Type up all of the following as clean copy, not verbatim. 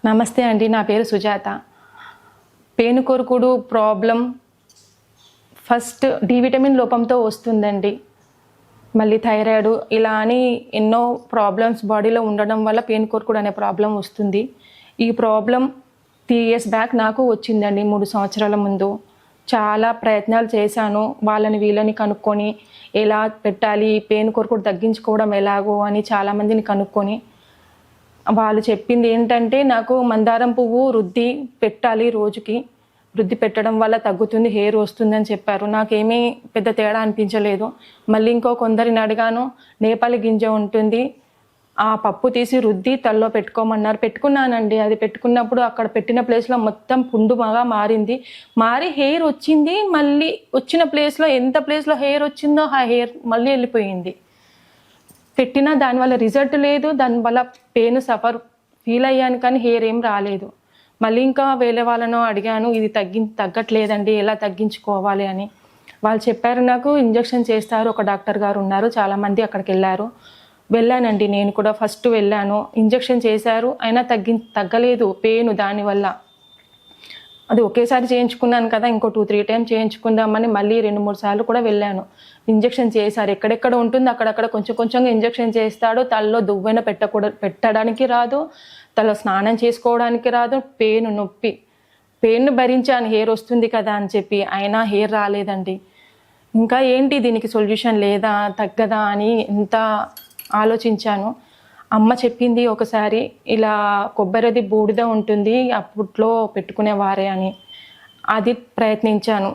నమస్తే అండి, నా పేరు సుజాత. పేనుకొరుకుడు ప్రాబ్లం ఫస్ట్ డి విటమిన్ లోపంతో వస్తుందండి. మళ్ళీ థైరాయిడ్ ఇలా అని ఎన్నో ప్రాబ్లమ్స్ బాడీలో ఉండడం వల్ల పేనుకొరుకుడు అనే ప్రాబ్లం వస్తుంది. ఈ ప్రాబ్లం 3 years బ్యాక్ నాకు వచ్చిందండి. 3 సంవత్సరాల ముందు చాలా ప్రయత్నాలు చేశాను. వాళ్ళని వీళ్ళని కనుక్కొని ఎలా పెట్టాలి, పేనుకొరుకుడు తగ్గించుకోవడం ఎలాగో అని చాలామందిని కనుక్కొని వాళ్ళు చెప్పింది ఏంటంటే నాకు మందారం పువ్వు రుద్ది పెట్టాలి, రోజుకి రుద్ది పెట్టడం వల్ల తగ్గుతుంది, హెయిర్ వస్తుందని చెప్పారు. నాకేమీ పెద్ద తేడా అనిపించలేదు. మళ్ళీ కొందరిని అడిగాను, నేపాలి గింజ ఉంటుంది, ఆ పప్పు తీసి రుద్ది తలలో పెట్టుకోమన్నారు. పెట్టుకున్నానండి. అది పెట్టుకున్నప్పుడు అక్కడ పెట్టిన ప్లేస్లో మొత్తం పుండుగా మారి హెయిర్ వచ్చింది. మళ్ళీ వచ్చిన ప్లేస్లో ఎంత ప్లేస్లో హెయిర్ వచ్చిందో ఆ హెయిర్ మళ్ళీ వెళ్ళిపోయింది. పెట్టినా దానివల్ల రిజల్ట్ లేదు. దానివల్ల పెయిన్ ఫీల్ అయ్యాను, కానీ హెయిర్ ఏం రాలేదు. మళ్ళీ వేరే వాళ్ళను అడిగాను, ఇది తగ్గట్లేదండి, ఎలా తగ్గించుకోవాలి అని. వాళ్ళు చెప్పారు, నాకు ఇంజెక్షన్ చేస్తారు, ఒక డాక్టర్ గారు ఉన్నారు, చాలామంది అక్కడికి వెళ్ళానండి. నేను కూడా ఫస్ట్ వెళ్ళాను, ఇంజెక్షన్ చేశారు, అయినా తగ్గలేదు పెయిన్. దానివల్ల అది ఒకేసారి చేయించుకున్నాను కదా, 2-3 times చేయించుకుందామని మళ్ళీ 2-3 సార్లు కూడా వెళ్ళాను. ఇంజెక్షన్ చేశారు, ఎక్కడెక్కడ ఉంటుంది అక్కడక్కడ కొంచెంగా ఇంజెక్షన్ చేస్తాడు. తలలో దువ్వెన పెట్టడానికి రాదు, తలలో స్నానం చేసుకోవడానికి రాదు. పెయిన్ భరించాను, హెయిర్ వస్తుంది కదా అని చెప్పి, అయినా హెయిర్ రాలేదండి. ఇంకా ఏంటి దీనికి సొల్యూషన్ లేదా, తగ్గదా అని ఎంత ఆలోచించాను. అమ్మ చెప్పింది ఒకసారి, ఇలా కొబ్బరిది బూడిద ఉంటుంది, అప్పట్లో పెట్టుకునేవారే అని. అది ప్రయత్నించాను,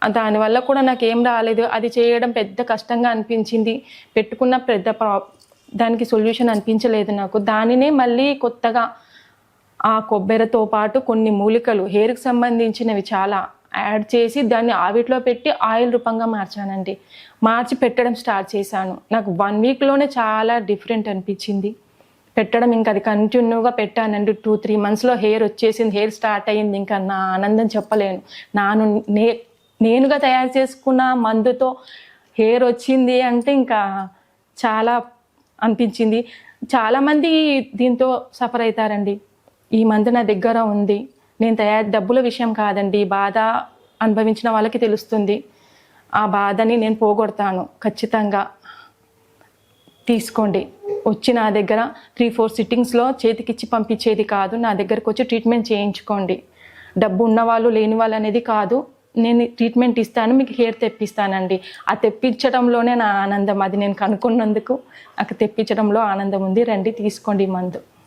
దానివల్ల కూడా నాకు ఏం రాలేదు. అది చేయడం పెద్ద కష్టంగా అనిపించింది. పెట్టుకున్న దానికి సొల్యూషన్ అనిపించలేదు నాకు. దానినే మళ్ళీ కొత్తగా ఆ కొబ్బరితో పాటు కొన్ని మూలికలు హెయిర్కి సంబంధించినవి చాలా యాడ్ చేసి దాన్ని ఆవిట్లో పెట్టి ఆయిల్ రూపంగా మార్చానండి. మార్చి పెట్టడం స్టార్ట్ చేశాను. నాకు 1 weekలోనే చాలా డిఫరెంట్ అనిపించింది పెట్టడం. అది కంటిన్యూగా పెట్టానండి. 2-3 monthsలో హెయిర్ వచ్చేసింది, హెయిర్ స్టార్ట్ అయ్యింది. నా ఆనందం చెప్పలేను. నేనుగా తయారు చేసుకున్న మందుతో హెయిర్ వచ్చింది అంటే చాలా అనిపించింది. చాలామంది దీంతో సఫర్ అవుతారండి. ఈ మందు నా దగ్గర ఉంది, నేను డబ్బుల విషయం కాదండి, బాధ అనుభవించిన వాళ్ళకి తెలుస్తుంది. ఆ బాధని నేను పోగొడతాను. ఖచ్చితంగా తీసుకోండి. వచ్చి నా దగ్గర 3-4 సిట్టింగ్స్లో చేతికిచ్చి పంపించేది కాదు, నా దగ్గరకు వచ్చి ట్రీట్మెంట్ చేయించుకోండి. డబ్బు ఉన్నవాళ్ళు లేని వాళ్ళు అనేది కాదు, నేను ట్రీట్మెంట్ ఇస్తాను, మీకు హెయిర్ తెప్పిస్తానండి. ఆ తెప్పించడంలోనే నా ఆనందం. అది నేను కనుక్కున్నందుకు నాకు తెప్పించడంలో ఆనందం ఉంది. రండి, తీసుకోండి మందు.